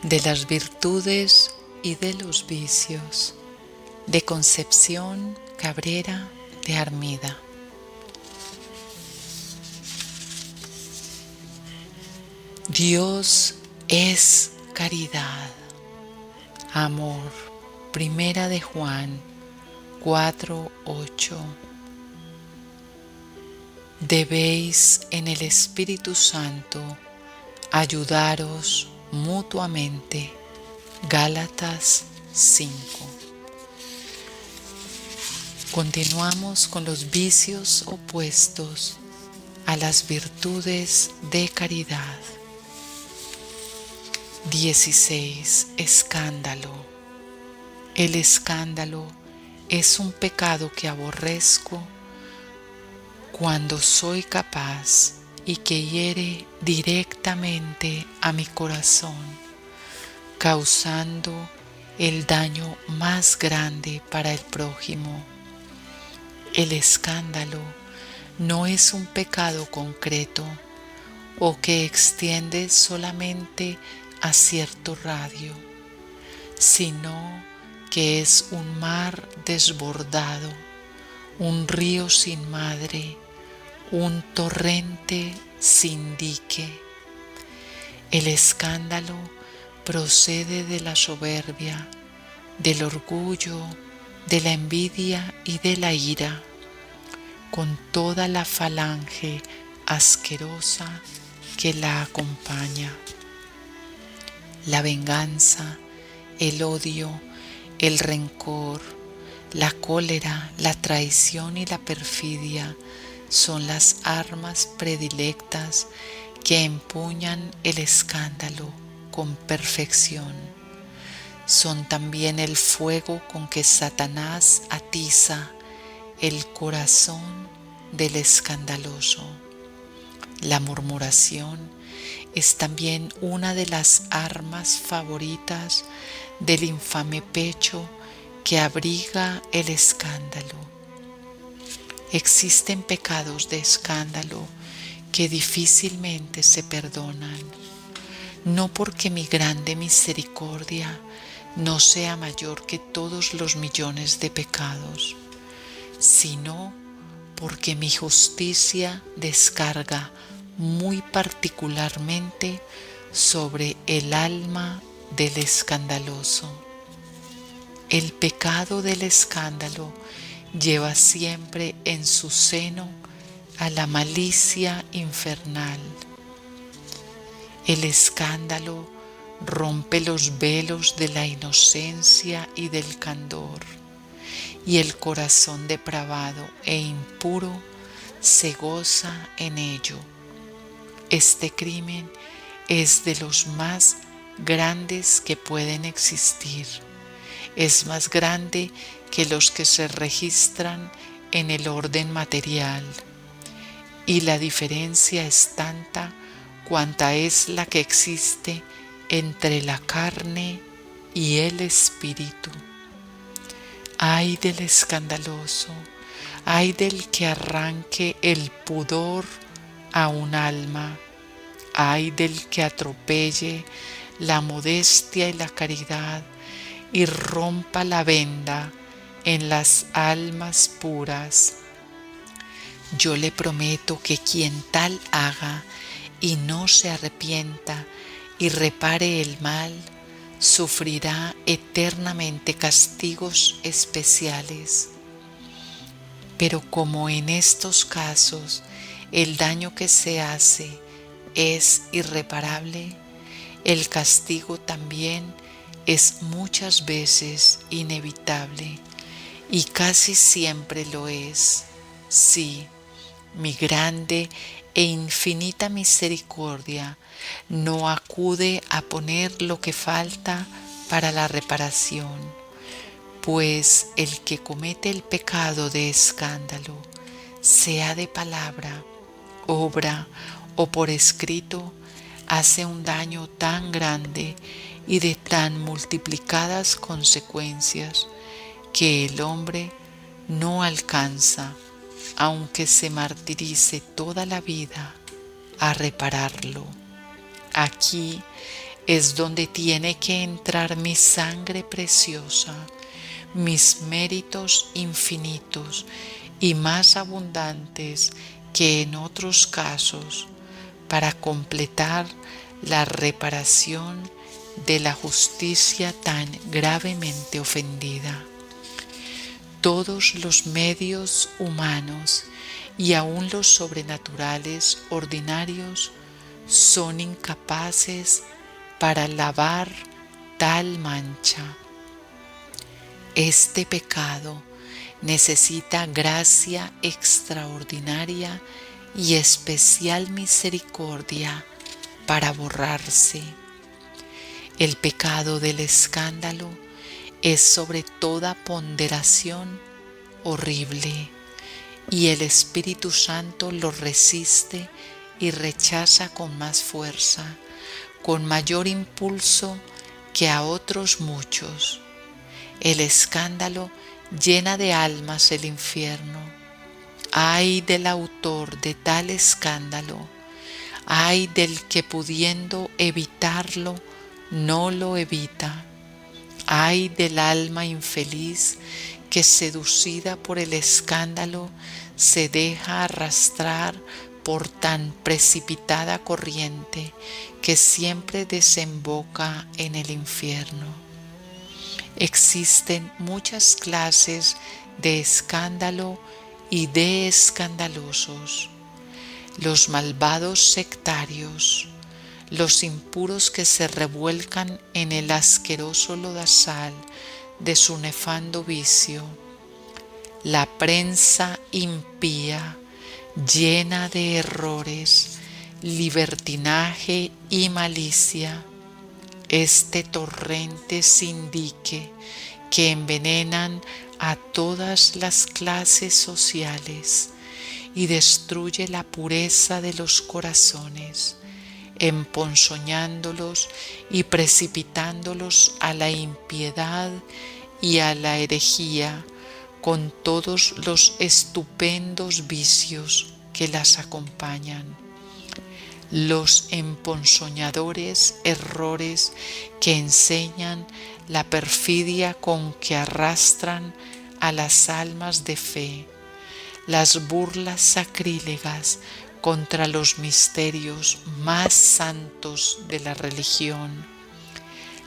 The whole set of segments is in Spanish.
de las virtudes y de los vicios, de Concepción Cabrera de Armida. Dios es caridad, amor. Primera de Juan 4:8. Debéis en el Espíritu Santo ayudaros mutuamente. Gálatas 5. Continuamos con los vicios opuestos a las virtudes de caridad. 16. Escándalo. El escándalo es un pecado que aborrezco cuando soy capaz y que hiere directamente a mi corazón, causando el daño más grande para el prójimo. El escándalo no es un pecado concreto o que extiende solamente a cierto radio, sino que es un mar desbordado, un río sin madre, un torrente sin dique. El escándalo procede de la soberbia, del orgullo, de la envidia y de la ira, con toda la falange asquerosa que la acompaña. La venganza, el odio, el rencor, la cólera, la traición y la perfidia son las armas predilectas que empuñan el escándalo con perfección. Son también el fuego con que Satanás atiza el corazón del escandaloso. La murmuración es también una de las armas favoritas del infame pecho que abriga el escándalo. Existen pecados de escándalo que difícilmente se perdonan, no porque mi grande misericordia no sea mayor que todos los millones de pecados, sino porque mi justicia descarga muy particularmente sobre el alma del escandaloso. El pecado del escándalo lleva siempre en su seno a la malicia infernal. El escándalo rompe los velos de la inocencia y del candor, y el corazón depravado e impuro se goza en ello. Este crimen es de los más grandes que pueden existir. Es más grande que los que se registran en el orden material, y la diferencia es tanta cuanta es la que existe entre la carne y el espíritu. Ay del escandaloso, ay del que arranque el pudor a un alma, ay del que atropelle la modestia y la caridad y rompa la venda en las almas puras. Yo le prometo que quien tal haga y no se arrepienta y repare el mal, sufrirá eternamente castigos especiales. Pero como en estos casos el daño que se hace es irreparable, el castigo también es muchas veces inevitable, y casi siempre lo es. Sí, mi grande e infinita misericordia no acude a poner lo que falta para la reparación, pues el que comete el pecado de escándalo, sea de palabra, obra o por escrito, hace un daño tan grande y de tan multiplicadas consecuencias que el hombre no alcanza, aunque se martirice toda la vida, a repararlo. Aquí es donde tiene que entrar mi sangre preciosa, mis méritos infinitos y más abundantes que en otros casos, para completar la reparación de la justicia tan gravemente ofendida. Todos los medios humanos y aun los sobrenaturales ordinarios son incapaces para lavar tal mancha. Este pecado necesita gracia extraordinaria y especial misericordia para borrarse. El pecado del escándalo es sobre toda ponderación horrible, y el Espíritu Santo lo resiste y rechaza con más fuerza, con mayor impulso que a otros muchos. El escándalo llena de almas el infierno. Ay del autor de tal escándalo, ay del que pudiendo evitarlo no lo evita. Ay del alma infeliz que, seducida por el escándalo, se deja arrastrar por tan precipitada corriente que siempre desemboca en el infierno. Existen muchas clases de escándalo y de escandalosos: los malvados sectarios, los impuros que se revuelcan en el asqueroso lodazal de su nefando vicio, la prensa impía, llena de errores, libertinaje y malicia, este torrente sin dique que envenenan a todas las clases sociales y destruye la pureza de los corazones, emponzoñándolos y precipitándolos a la impiedad y a la herejía, con todos los estupendos vicios que las acompañan. Los emponzoñadores errores que enseñan la perfidia con que arrastran a las almas de fe, las burlas sacrílegas contra los misterios más santos de la religión,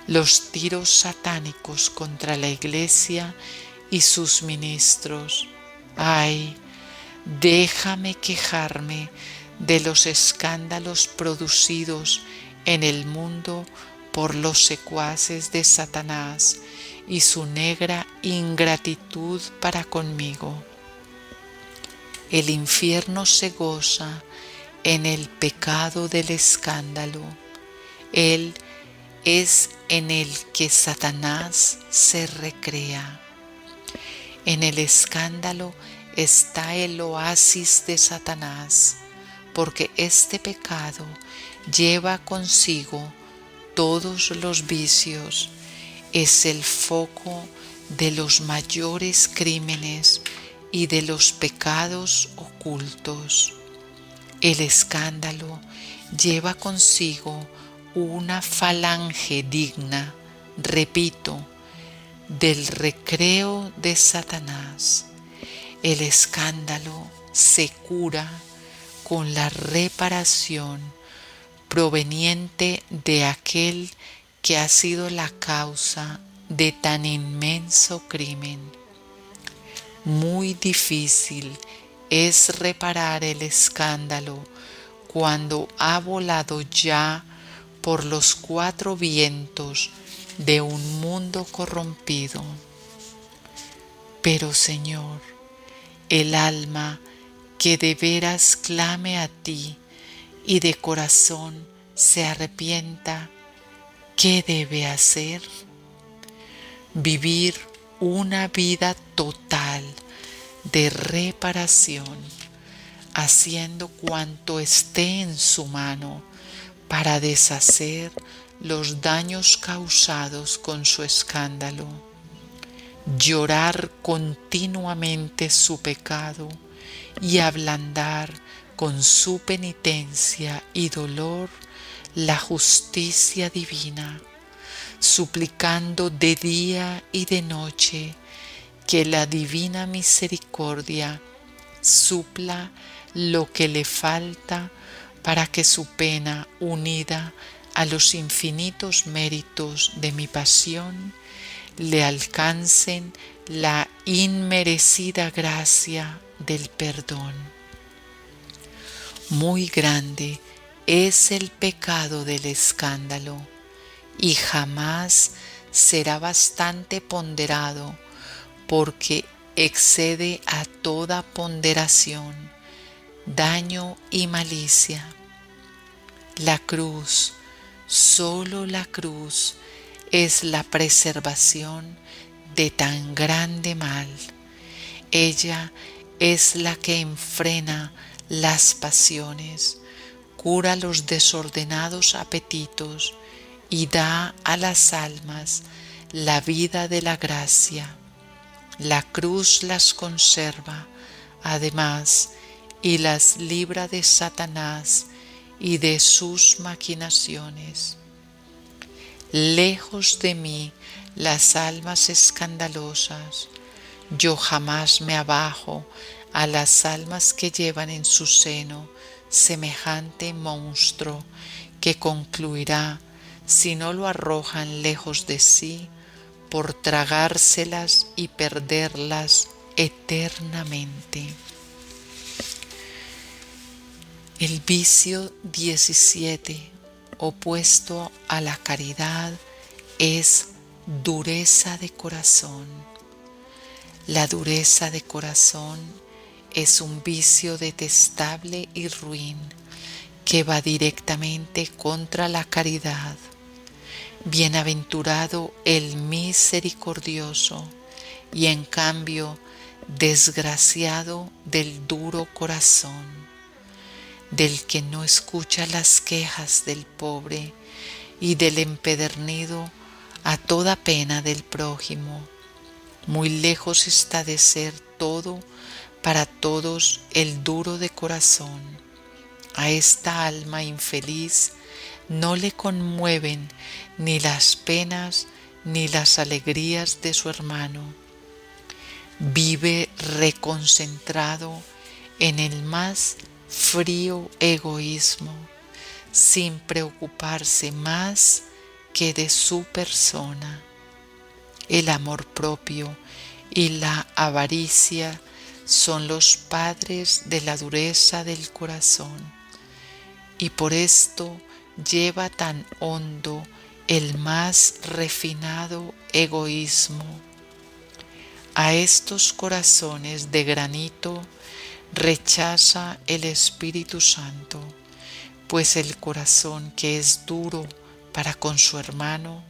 los tiros satánicos contra la Iglesia y sus ministros. Ay, déjame quejarme de los escándalos producidos en el mundo por los secuaces de Satanás y su negra ingratitud para conmigo. El infierno se goza en el pecado del escándalo. Él es en el que Satanás se recrea. En el escándalo está el oasis de Satanás, porque este pecado lleva consigo todos los vicios, es el foco de los mayores crímenes y de los pecados ocultos. El escándalo lleva consigo una falange digna, repito, del recreo de Satanás. El escándalo se cura con la reparación proveniente de aquel que ha sido la causa de tan inmenso crimen. Muy difícil es reparar el escándalo cuando ha volado ya por los cuatro vientos de un mundo corrompido. Pero, Señor, el alma que de veras clame a ti y de corazón se arrepienta, ¿qué debe hacer? Vivir una vida total de reparación, haciendo cuanto esté en su mano para deshacer los daños causados con su escándalo, llorar continuamente su pecado y ablandar con su penitencia y dolor la justicia divina, suplicando de día y de noche que la divina misericordia supla lo que le falta para que su pena, unida a los infinitos méritos de mi pasión, le alcancen la inmerecida gracia del perdón. Muy grande es el pecado del escándalo y jamás será bastante ponderado, porque excede a toda ponderación, daño y malicia. La cruz, solo la cruz, es la preservación de tan grande mal. Ella es la que enfrena las pasiones, cura los desordenados apetitos y da a las almas la vida de la gracia. La cruz las conserva, además, y las libra de Satanás y de sus maquinaciones. Lejos de mí las almas escandalosas. Yo jamás me abajo a las almas que llevan en su seno semejante monstruo que concluirá, si no lo arrojan lejos de sí, por tragárselas y perderlas eternamente. El vicio 17, opuesto a la caridad, es dureza de corazón. La dureza de corazón es un vicio detestable y ruin que va directamente contra la caridad. Bienaventurado el misericordioso, y en cambio desgraciado del duro corazón, del que no escucha las quejas del pobre y del empedernido a toda pena del prójimo. Muy lejos está de ser todo para todos el duro de corazón. A esta alma infeliz no le conmueven ni las penas ni las alegrías de su hermano. Vive reconcentrado en el más frío egoísmo, sin preocuparse más que de su persona. El amor propio y la avaricia son los padres de la dureza del corazón, y por esto lleva tan hondo el más refinado egoísmo. A estos corazones de granito rechaza el Espíritu Santo, pues el corazón que es duro para con su hermano,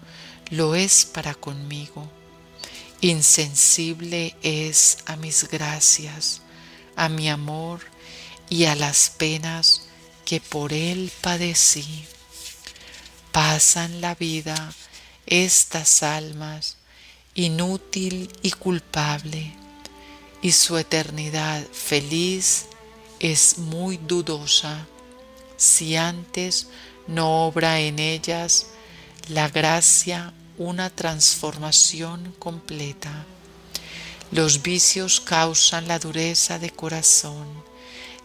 lo es para conmigo. Insensible es a mis gracias, a mi amor y a las penas que por él padecí. Pasan la vida estas almas inútil y culpable, y su eternidad feliz es muy dudosa, si antes no obra en ellas la gracia una transformación completa. Los vicios causan la dureza de corazón,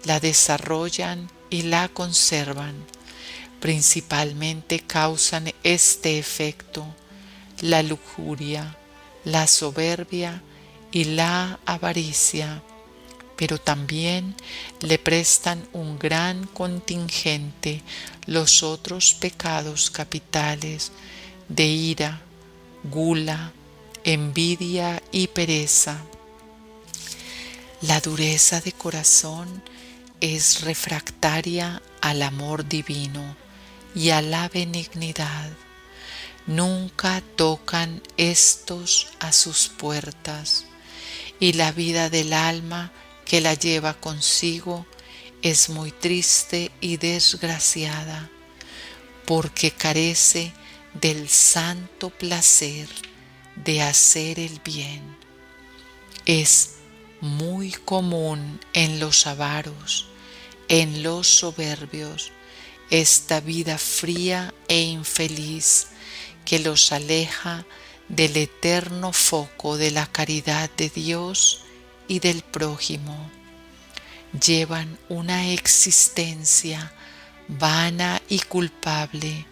la desarrollan y la conservan. Principalmente causan este efecto la lujuria, la soberbia y la avaricia, pero también le prestan un gran contingente los otros pecados capitales de ira, gula, envidia y pereza. La dureza de corazón es refractaria al amor divino y a la benignidad. Nunca tocan estos a sus puertas, y la vida del alma que la lleva consigo es muy triste y desgraciada, porque carece del santo placer de hacer el bien. Es muy común en los avaros, en los soberbios esta vida fría e infeliz que los aleja del eterno foco de la caridad de Dios y del prójimo. Llevan una existencia vana y culpable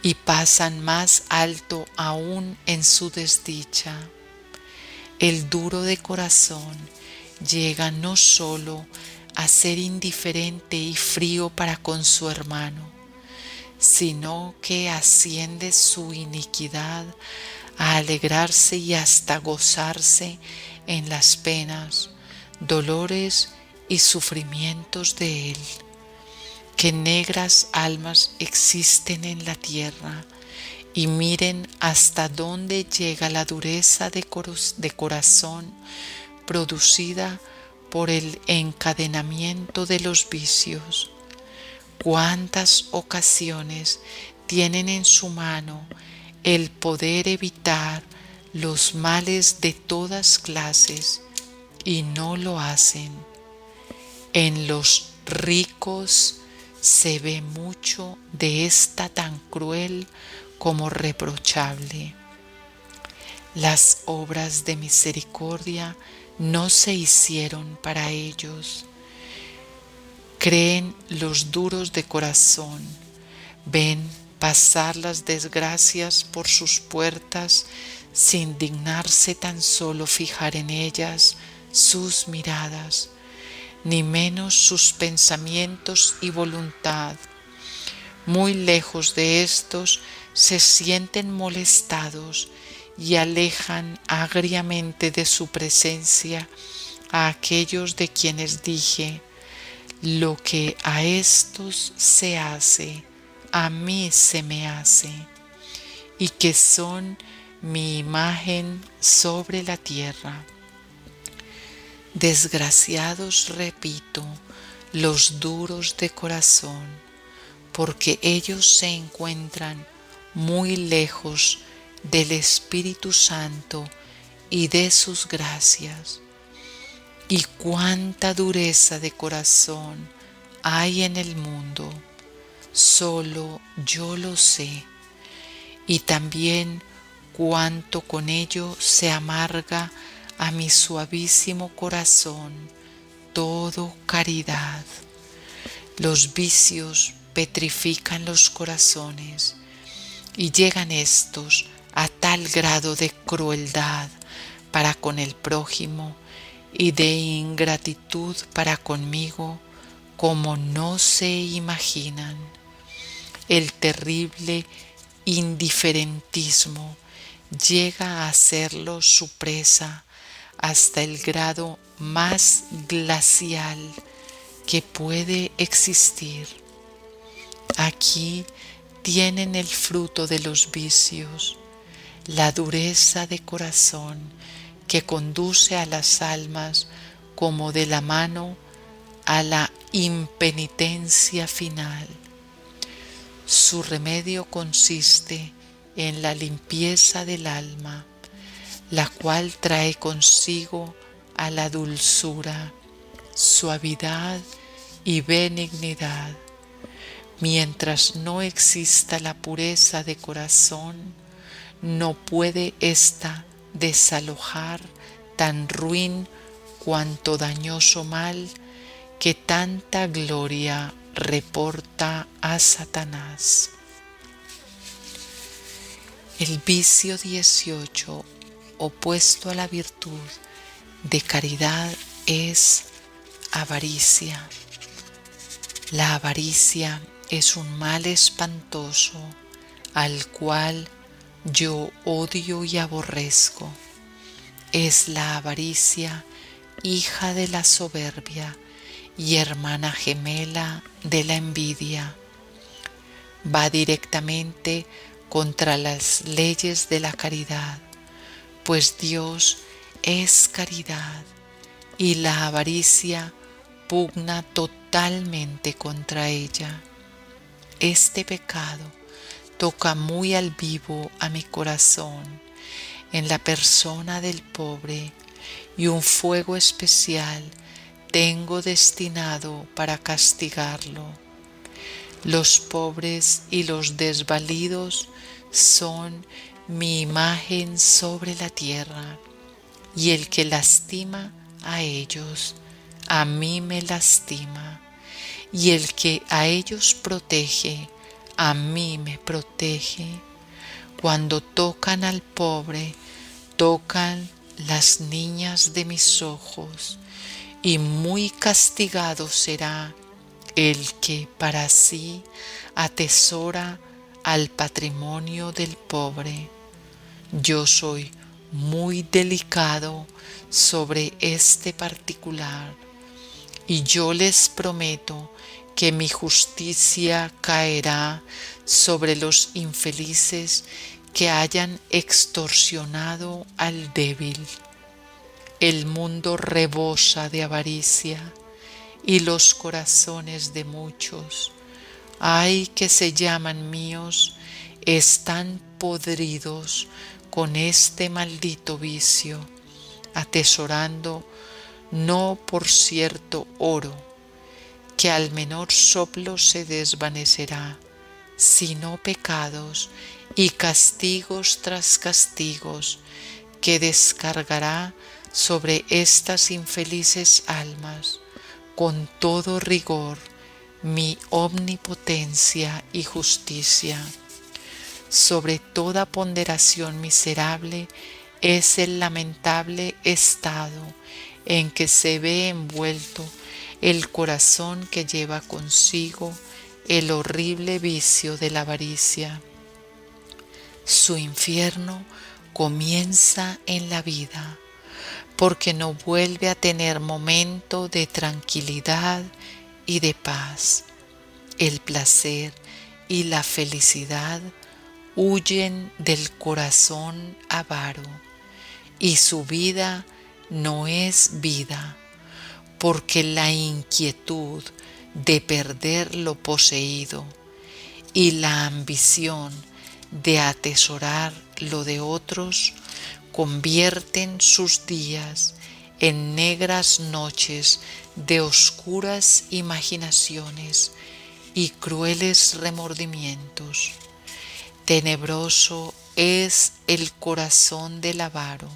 y pasan más alto aún en su desdicha. El duro de corazón llega no solo a ser indiferente y frío para con su hermano, sino que asciende su iniquidad a alegrarse y hasta gozarse en las penas, dolores y sufrimientos de él. Qué negras almas existen en la tierra, y miren hasta dónde llega la dureza de corazón producida por el encadenamiento de los vicios. Cuántas ocasiones tienen en su mano el poder evitar los males de todas clases y no lo hacen. En los ricos se ve mucho de esta tan cruel como reprochable. Las obras de misericordia no se hicieron para ellos. Creen los duros de corazón, ven pasar las desgracias por sus puertas sin dignarse tan solo fijar en ellas sus miradas, ni menos sus pensamientos y voluntad. Muy lejos de éstos se sienten molestados y alejan agriamente de su presencia a aquellos de quienes dije: lo que a éstos se hace, a mí se me hace, y que son mi imagen sobre la tierra. Desgraciados, repito, los duros de corazón, porque ellos se encuentran muy lejos del Espíritu Santo y de sus gracias. Y cuánta dureza de corazón hay en el mundo, solo yo lo sé, y también cuánto con ello se amarga a mi suavísimo corazón todo caridad. Los vicios petrifican los corazones y llegan éstos a tal grado de crueldad para con el prójimo y de ingratitud para conmigo como no se imaginan. El terrible indiferentismo llega a hacerlo su presa hasta el grado más glacial que puede existir. Aquí tienen el fruto de los vicios, la dureza de corazón que conduce a las almas como de la mano a la impenitencia final. Su remedio consiste en la limpieza del alma, la cual trae consigo a la dulzura, suavidad y benignidad. Mientras no exista la pureza de corazón, no puede ésta desalojar tan ruin cuanto dañoso mal que tanta gloria reporta a Satanás. El vicio 18, opuesto a la virtud de caridad, es avaricia. La avaricia es un mal espantoso al cual yo odio y aborrezco. Es la avaricia hija de la soberbia y hermana gemela de la envidia. Va directamente contra las leyes de la caridad, pues Dios es caridad y la avaricia pugna totalmente contra ella. Este pecado toca muy al vivo a mi corazón en la persona del pobre, y un fuego especial tengo destinado para castigarlo. Los pobres y los desvalidos son mi imagen sobre la tierra, y el que lastima a ellos, a mí me lastima, y el que a ellos protege, a mí me protege. Cuando tocan al pobre, tocan las niñas de mis ojos, y muy castigado será el que para sí atesora al patrimonio del pobre. Yo soy muy delicado sobre este particular, y yo les prometo que mi justicia caerá sobre los infelices que hayan extorsionado al débil. El mundo rebosa de avaricia, y los corazones de muchos, ay que se llaman míos, están podridos con este maldito vicio, atesorando no por cierto oro, que al menor soplo se desvanecerá, sino pecados y castigos tras castigos, que descargará sobre estas infelices almas con todo rigor mi omnipotencia y justicia. Sobre toda ponderación miserable es el lamentable estado en que se ve envuelto el corazón que lleva consigo el horrible vicio de la avaricia. Su infierno comienza en la vida, porque no vuelve a tener momento de tranquilidad y de paz. El placer y la felicidad huyen del corazón avaro, y su vida no es vida, porque la inquietud de perder lo poseído y la ambición de atesorar lo de otros convierten sus días en negras noches de oscuras imaginaciones y crueles remordimientos. Tenebroso es el corazón del avaro,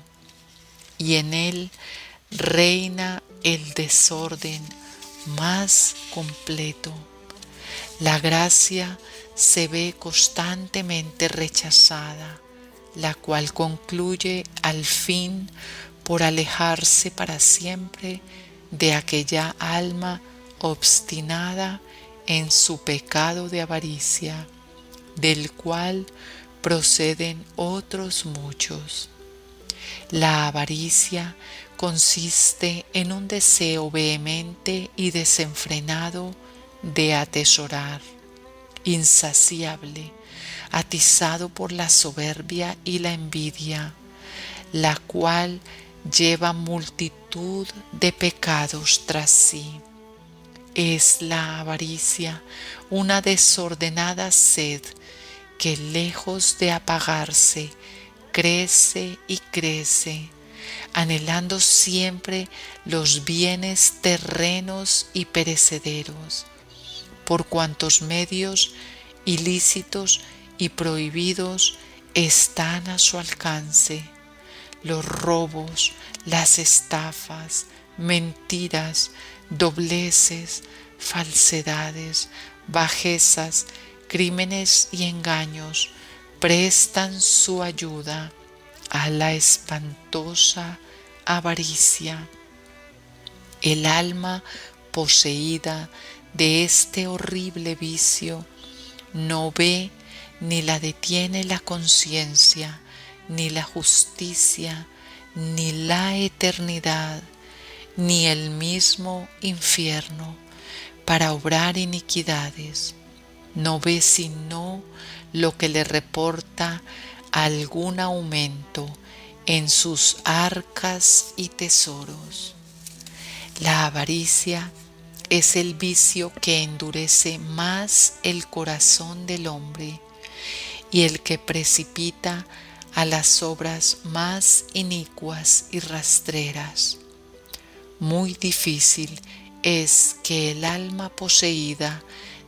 y en él reina el desorden más completo. La gracia se ve constantemente rechazada, la cual concluye al fin por alejarse para siempre de aquella alma obstinada en su pecado de avaricia, del cual proceden otros muchos. La avaricia consiste en un deseo vehemente y desenfrenado de atesorar, insaciable, atizado por la soberbia y la envidia, la cual lleva multitud de pecados tras sí. Es la avaricia una desordenada sed que, lejos de apagarse, crece y crece, anhelando siempre los bienes terrenos y perecederos, por cuantos medios ilícitos y prohibidos están a su alcance. Los robos, las estafas, mentiras, dobleces, falsedades, bajezas, crímenes y engaños prestan su ayuda a la espantosa avaricia. El alma poseída de este horrible vicio no ve ni la detiene la conciencia, ni la justicia, ni la eternidad, ni el mismo infierno, para obrar iniquidades. No ve sino lo que le reporta algún aumento en sus arcas y tesoros. La avaricia es el vicio que endurece más el corazón del hombre y el que precipita a las obras más inicuas y rastreras. Muy difícil es que el alma poseída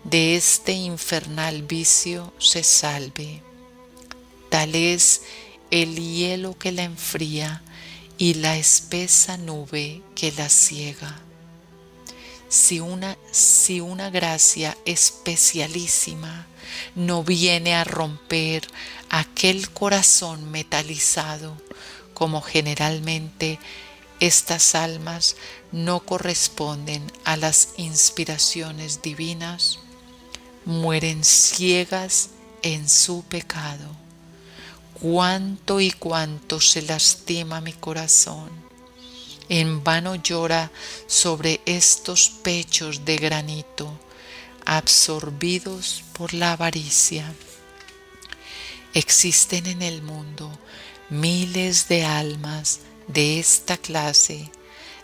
de este infernal vicio se salve. Tal es el hielo que la enfría y la espesa nube que la ciega. Si una gracia especialísima no viene a romper aquel corazón metalizado, como generalmente estas almas no corresponden a las inspiraciones divinas, mueren ciegas en su pecado. Cuánto y cuánto se lastima mi corazón. En vano llora sobre estos pechos de granito, absorbidos por la avaricia. Existen en el mundo miles de almas de esta clase,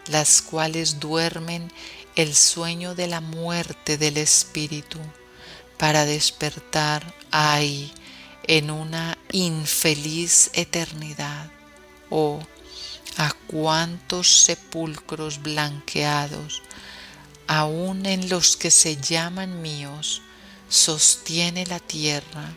las cuales duermen el sueño de la muerte del espíritu, para despertar ahí en una infeliz eternidad. Oh, a cuántos sepulcros blanqueados, aun en los que se llaman míos, sostiene la tierra,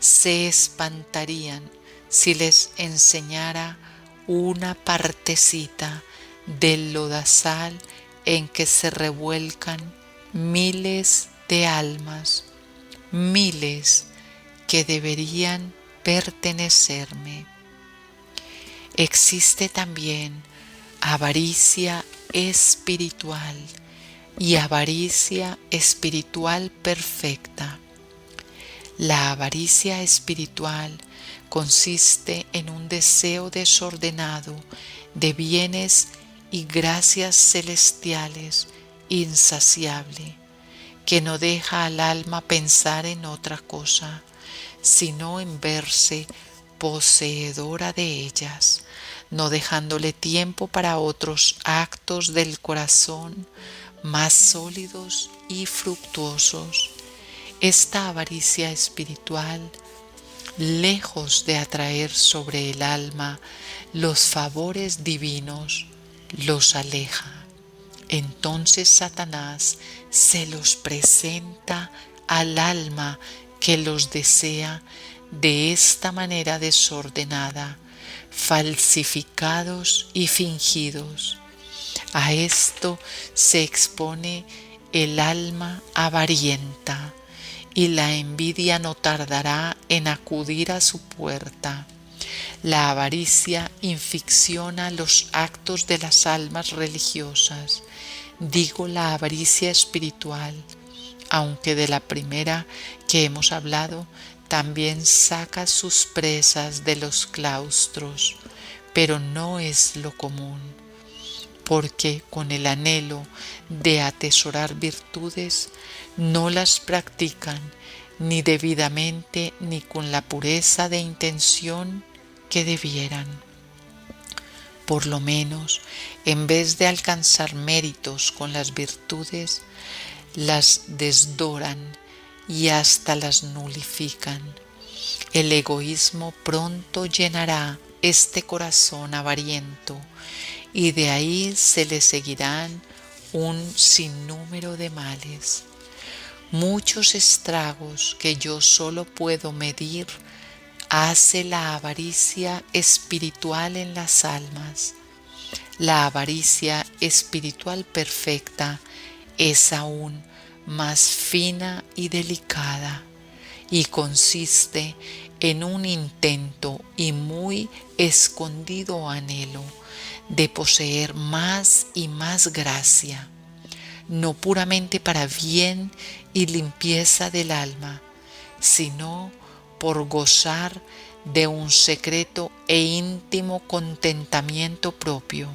se espantarían si les enseñara una partecita del lodazal en que se revuelcan miles de almas, miles que deberían pertenecerme. Existe también avaricia espiritual y avaricia espiritual perfecta. La avaricia espiritual consiste en un deseo desordenado de bienes y gracias celestiales insaciable, que no deja al alma pensar en otra cosa, sino en verse poseedora de ellas, no dejándole tiempo para otros actos del corazón más sólidos y fructuosos. Esta avaricia espiritual, lejos de atraer sobre el alma los favores divinos, los aleja. Entonces Satanás se los presenta al alma que los desea de esta manera desordenada, falsificados y fingidos. A esto se expone el alma avarienta, y la envidia no tardará en acudir a su puerta. La avaricia inficciona los actos de las almas religiosas, digo la avaricia espiritual, aunque de la primera que hemos hablado también saca sus presas de los claustros, pero no es lo común, porque con el anhelo de atesorar virtudes no las practican ni debidamente ni con la pureza de intención que debieran. Por lo menos, en vez de alcanzar méritos con las virtudes, las desdoran y hasta las nulifican. El egoísmo pronto llenará este corazón avariento, y de ahí se le seguirán un sinnúmero de males. Muchos estragos que yo solo puedo medir hace la avaricia espiritual en las almas. La avaricia espiritual perfecta es aún más fina y delicada, y consiste en un intento y muy escondido anhelo de poseer más y más gracia, no puramente para bien y limpieza del alma, sino por gozar de un secreto e íntimo contentamiento propio,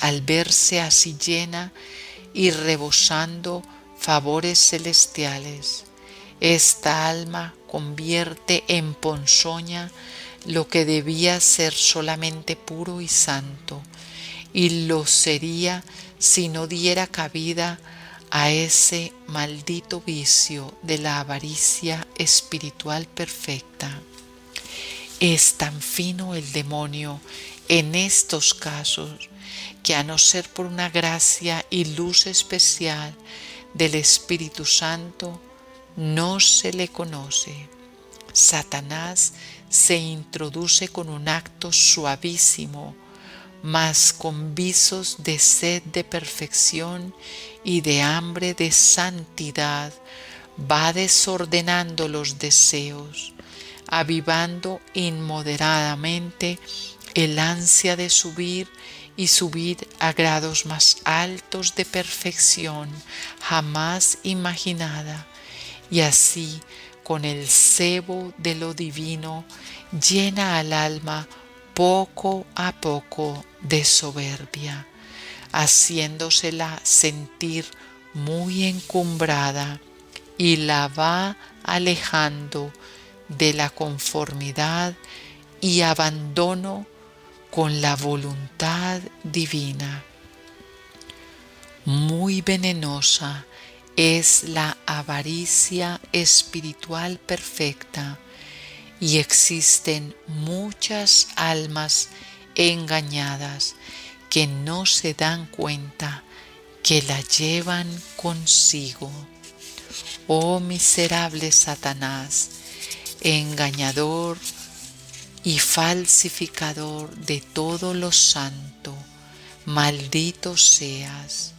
al verse así llena y rebosando favores celestiales. Esta alma convierte en ponzoña lo que debía ser solamente puro y santo, y lo sería si no diera cabida a ese maldito vicio de la avaricia espiritual perfecta. Es tan fino el demonio en estos casos que, a no ser por una gracia y luz especial del Espíritu Santo no se le conoce. Satanás se introduce con un acto suavísimo, mas con visos de sed de perfección y de hambre de santidad, va desordenando los deseos, avivando inmoderadamente el ansia de subir y subir a grados más altos de perfección jamás imaginada, y así, con el cebo de lo divino, llena al alma poco a poco de soberbia, haciéndosela sentir muy encumbrada, y la va alejando de la conformidad y abandono con la voluntad divina. Muy venenosa es la avaricia espiritual perfecta, y existen muchas almas engañadas que no se dan cuenta que la llevan consigo. Oh miserable Satanás, engañador y falsificador de todo lo santo, maldito seas.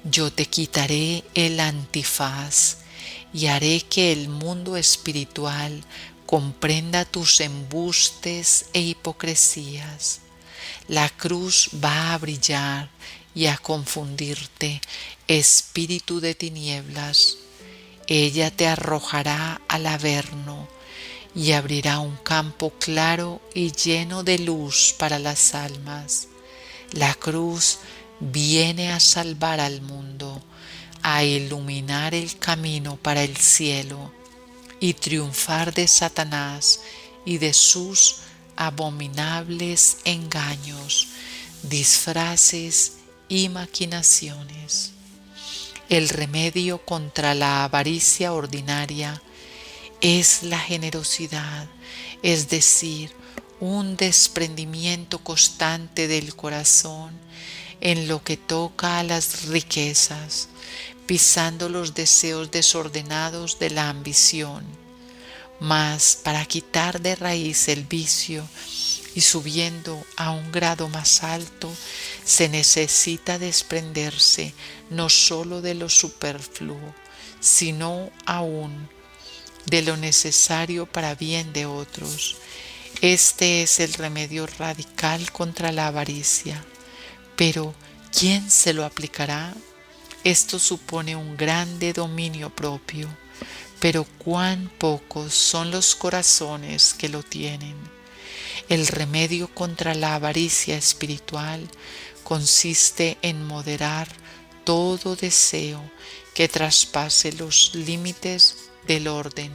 Yo te quitaré el antifaz y haré que el mundo espiritual comprenda tus embustes e hipocresías. La cruz va a brillar y a confundirte, espíritu de tinieblas. Ella te arrojará al averno y abrirá un campo claro y lleno de luz para las almas. La cruz viene a salvar al mundo, a iluminar el camino para el cielo y triunfar de Satanás y de sus abominables engaños, disfraces y maquinaciones. El remedio contra la avaricia ordinaria es la generosidad, es decir, un desprendimiento constante del corazón en lo que toca a las riquezas, pisando los deseos desordenados de la ambición. Mas para quitar de raíz el vicio y subiendo a un grado más alto, se necesita desprenderse no sólo de lo superfluo, sino aún de lo necesario para bien de otros. Este es el remedio radical contra la avaricia. Pero, ¿quién se lo aplicará? Esto supone un grande dominio propio, pero cuán pocos son los corazones que lo tienen. El remedio contra la avaricia espiritual consiste en moderar todo deseo que traspase los límites del orden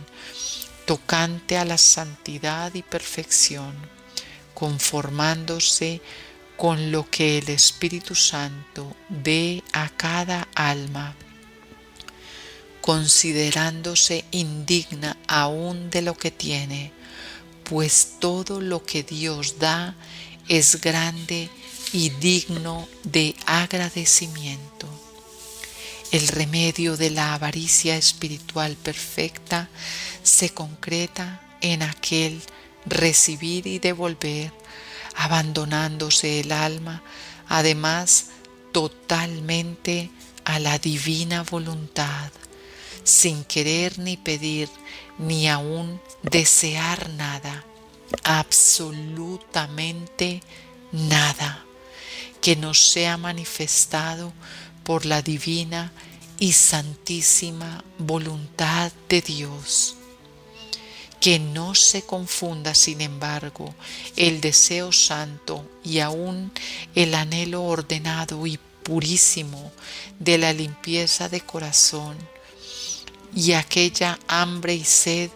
tocante a la santidad y perfección, conformándose con lo que el Espíritu Santo dé a cada alma, considerándose indigna aún de lo que tiene, pues todo lo que Dios da es grande y digno de agradecimiento. El remedio de la avaricia espiritual perfecta se concreta en aquel recibir y devolver, abandonándose el alma, además, totalmente a la divina voluntad, sin querer ni pedir, ni aun desear nada, absolutamente nada, que no sea manifestado por la divina y santísima voluntad de Dios. Que no se confunda, sin embargo, el deseo santo y aún el anhelo ordenado y purísimo de la limpieza de corazón y aquella hambre y sed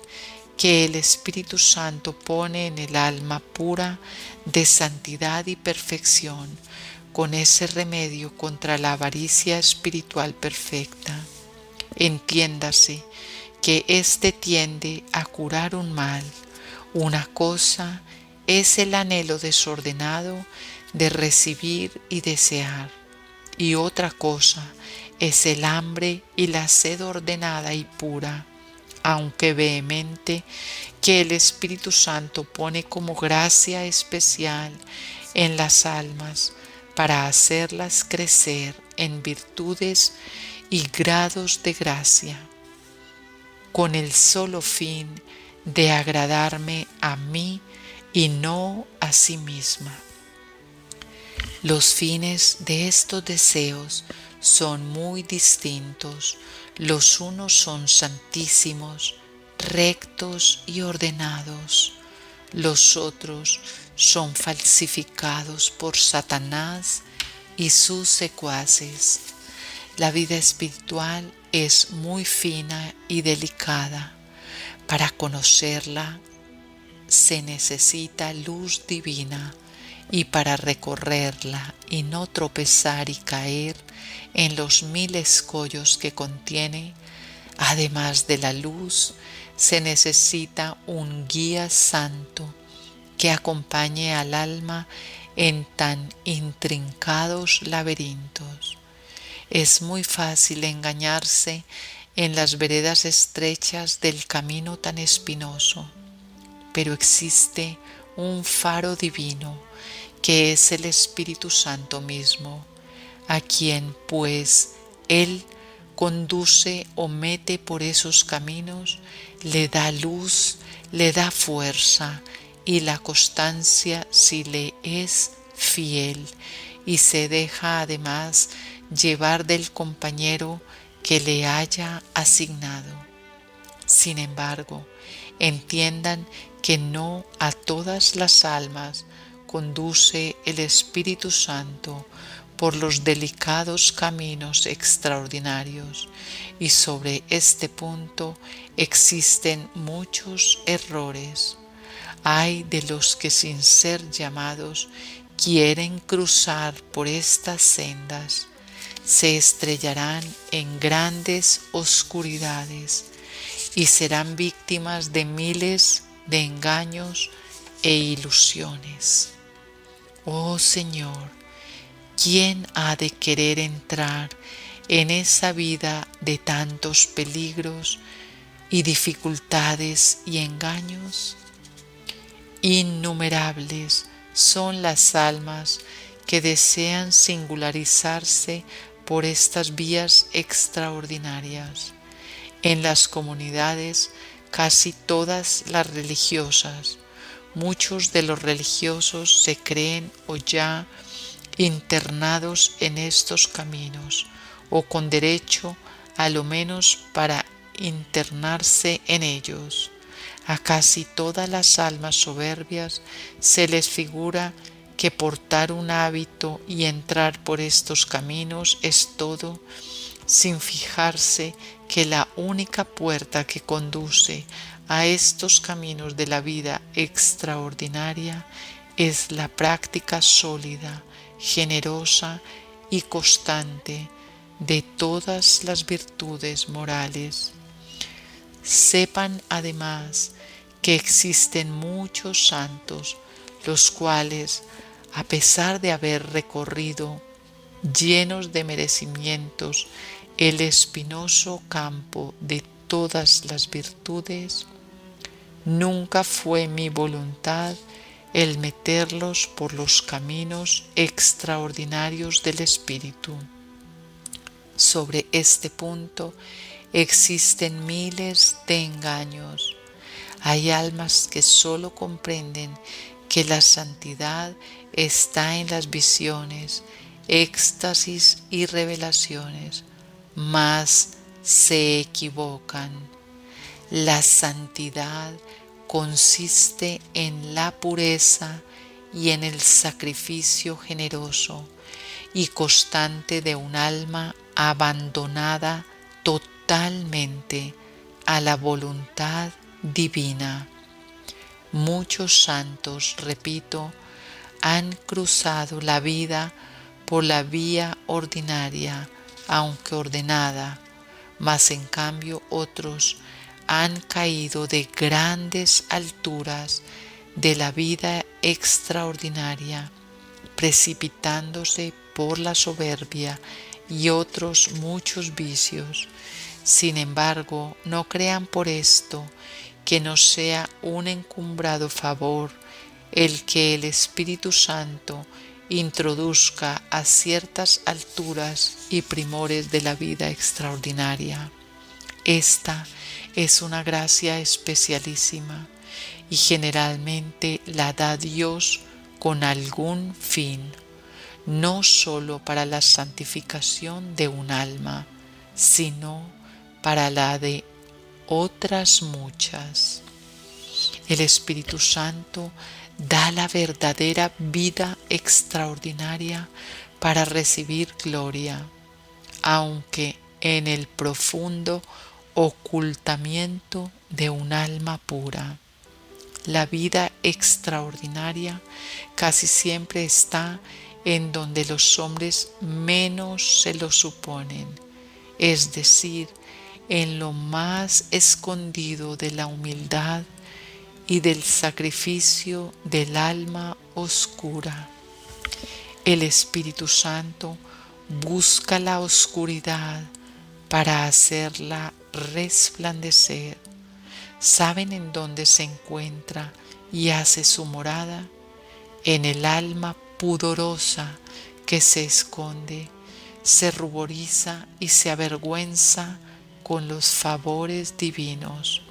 que el Espíritu Santo pone en el alma pura de santidad y perfección, con ese remedio contra la avaricia espiritual perfecta. Entiéndase que éste tiende a curar un mal. Una cosa es el anhelo desordenado de recibir y desear, y otra cosa es el hambre y la sed ordenada y pura, aunque vehemente, que el Espíritu Santo pone como gracia especial en las almas para hacerlas crecer en virtudes y grados de gracia, con el solo fin de agradarme a mí y no a sí misma. Los fines de estos deseos son muy distintos. Los unos son santísimos, rectos y ordenados. Los otros son falsificados por Satanás y sus secuaces. La vida espiritual es muy fina y delicada. Para conocerla se necesita luz divina, y para recorrerla y no tropezar y caer en los 1000 escollos que contiene, además de la luz, se necesita un guía santo que acompañe al alma en tan intrincados laberintos. Es muy fácil engañarse en las veredas estrechas del camino tan espinoso, pero existe un faro divino que es el Espíritu Santo mismo, a quien pues Él conduce o mete por esos caminos, le da luz, le da fuerza y la constancia si le es fiel, y se deja además llevar del compañero que le haya asignado. Sin embargo, entiendan que no a todas las almas conduce el Espíritu Santo por los delicados caminos extraordinarios, y sobre este punto existen muchos errores. Hay de los que sin ser llamados quieren cruzar por estas sendas, se estrellarán en grandes oscuridades y serán víctimas de miles de engaños e ilusiones. Oh Señor, ¿quién ha de querer entrar en esa vida de tantos peligros y dificultades y engaños? Innumerables son las almas que desean singularizarse por estas vías extraordinarias. En las comunidades, casi todas las religiosas, muchos de los religiosos se creen o ya internados en estos caminos, o con derecho a lo menos para internarse en ellos. A casi todas las almas soberbias se les figura que portar un hábito y entrar por estos caminos es todo, sin fijarse que la única puerta que conduce a estos caminos de la vida extraordinaria es la práctica sólida, generosa y constante de todas las virtudes morales. Sepan además que existen muchos santos, los cuales, a pesar de haber recorrido, llenos de merecimientos, el espinoso campo de todas las virtudes, nunca fue mi voluntad el meterlos por los caminos extraordinarios del Espíritu. Sobre este punto existen miles de engaños. Hay almas que sólo comprenden que la santidad está en las visiones, éxtasis y revelaciones, mas se equivocan. La santidad consiste en la pureza y en el sacrificio generoso y constante de un alma abandonada totalmente a la voluntad divina. Muchos santos, repito, han cruzado la vida por la vía ordinaria, aunque ordenada, mas en cambio otros han caído de grandes alturas de la vida extraordinaria, precipitándose por la soberbia y otros muchos vicios. Sin embargo, no crean por esto que nos sea un encumbrado favor el que el Espíritu Santo introduzca a ciertas alturas y primores de la vida extraordinaria. Esta es una gracia especialísima y generalmente la da Dios con algún fin, no sólo para la santificación de un alma, sino para la de otras muchas. El Espíritu Santo da la verdadera vida extraordinaria para recibir gloria, aunque en el profundo ocultamiento de un alma pura. La vida extraordinaria casi siempre está en donde los hombres menos se lo suponen, es decir, en lo más escondido de la humildad y del sacrificio del alma oscura. El Espíritu Santo busca la oscuridad para hacerla resplandecer. ¿Saben en dónde se encuentra y hace su morada? En el alma pudorosa que se esconde, se ruboriza y se avergüenza con los favores divinos.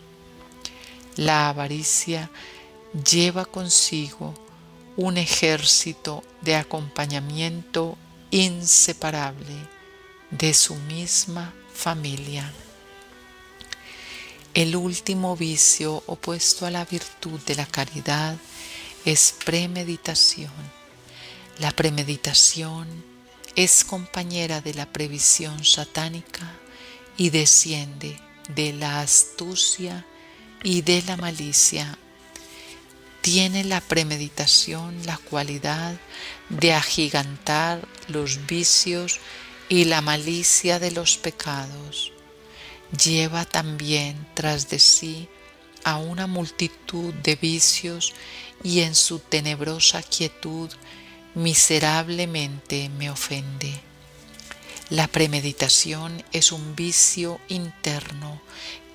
La avaricia lleva consigo un ejército de acompañamiento inseparable de su misma familia. El último vicio opuesto a la virtud de la caridad es premeditación. La premeditación es compañera de la previsión satánica y desciende de la astucia y de la malicia. Tiene la premeditación la cualidad de agigantar los vicios y la malicia de los pecados. Lleva también tras de sí a una multitud de vicios y en su tenebrosa quietud miserablemente me ofende. La premeditación es un vicio interno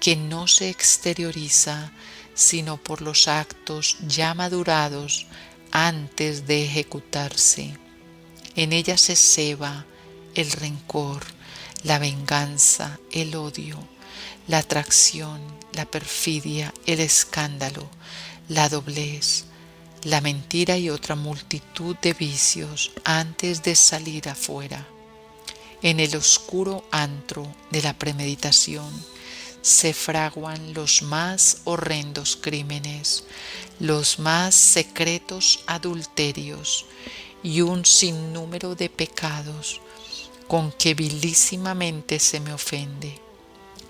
que no se exterioriza sino por los actos ya madurados antes de ejecutarse. En ella se ceba el rencor, la venganza, el odio, la atracción, la perfidia, el escándalo, la doblez, la mentira y otra multitud de vicios antes de salir afuera. En el oscuro antro de la premeditación se fraguan los más horrendos crímenes, los más secretos adulterios y un sinnúmero de pecados con que vilísimamente se me ofende.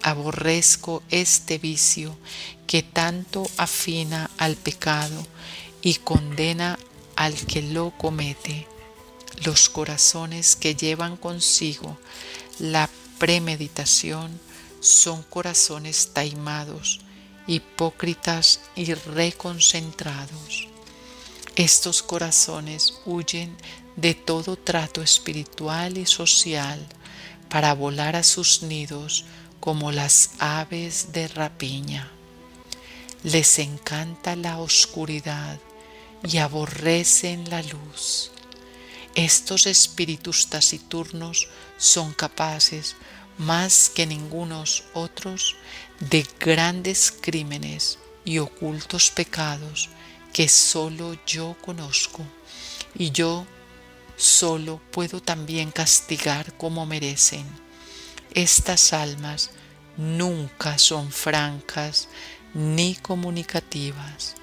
Aborrezco este vicio que tanto afina al pecado y condena al que lo comete. Los corazones que llevan consigo la premeditación son corazones taimados, hipócritas y reconcentrados. Estos corazones huyen de todo trato espiritual y social para volar a sus nidos como las aves de rapiña. Les encanta la oscuridad y aborrecen la luz. Estos espíritus taciturnos son capaces, más que ningunos otros, de grandes crímenes y ocultos pecados que solo yo conozco, y yo solo puedo también castigar como merecen. Estas almas nunca son francas ni comunicativas,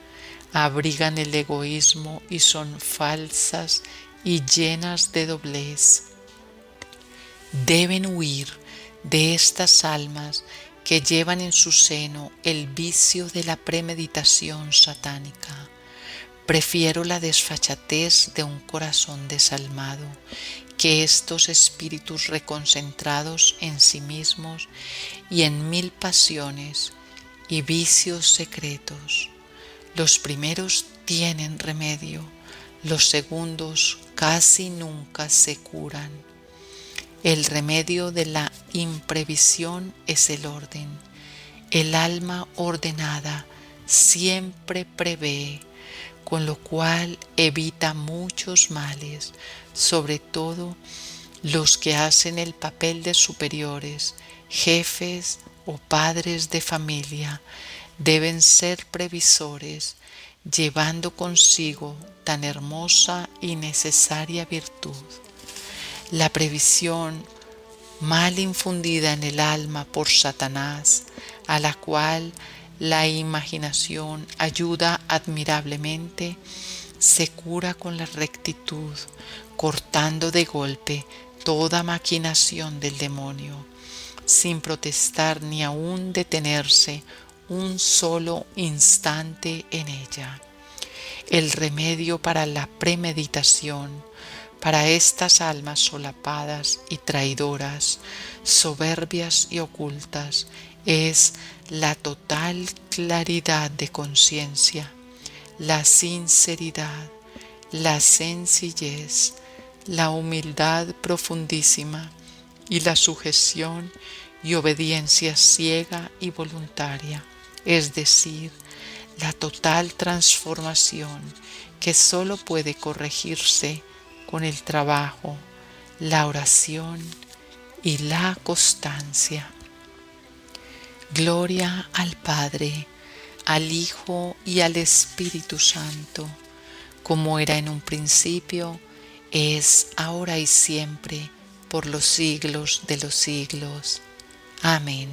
abrigan el egoísmo y son falsas y llenas de doblez. Deben huir de estas almas que llevan en su seno el vicio de la premeditación satánica. Prefiero la desfachatez de un corazón desalmado que estos espíritus reconcentrados en sí mismos y en mil pasiones y vicios secretos. Los primeros tienen remedio, los segundos casi nunca se curan. El remedio de la imprevisión es el orden. El alma ordenada siempre prevé, con lo cual evita muchos males, sobre todo los que hacen el papel de superiores, jefes o padres de familia. Deben ser previsores, llevando consigo tan hermosa y necesaria virtud. La previsión mal infundida en el alma por Satanás, a la cual la imaginación ayuda admirablemente, se cura con la rectitud, cortando de golpe toda maquinación del demonio, sin protestar ni aun detenerse un solo instante en ella. El remedio para la premeditación, para estas almas solapadas y traidoras, soberbias y ocultas, es la total claridad de conciencia, la sinceridad, la sencillez, la humildad profundísima y la sujeción y obediencia ciega y voluntaria, es decir, la total transformación que sólo puede corregirse con el trabajo, la oración y la constancia. Gloria al Padre, al Hijo y al Espíritu Santo, como era en un principio, es, ahora y siempre, por los siglos de los siglos. Amén.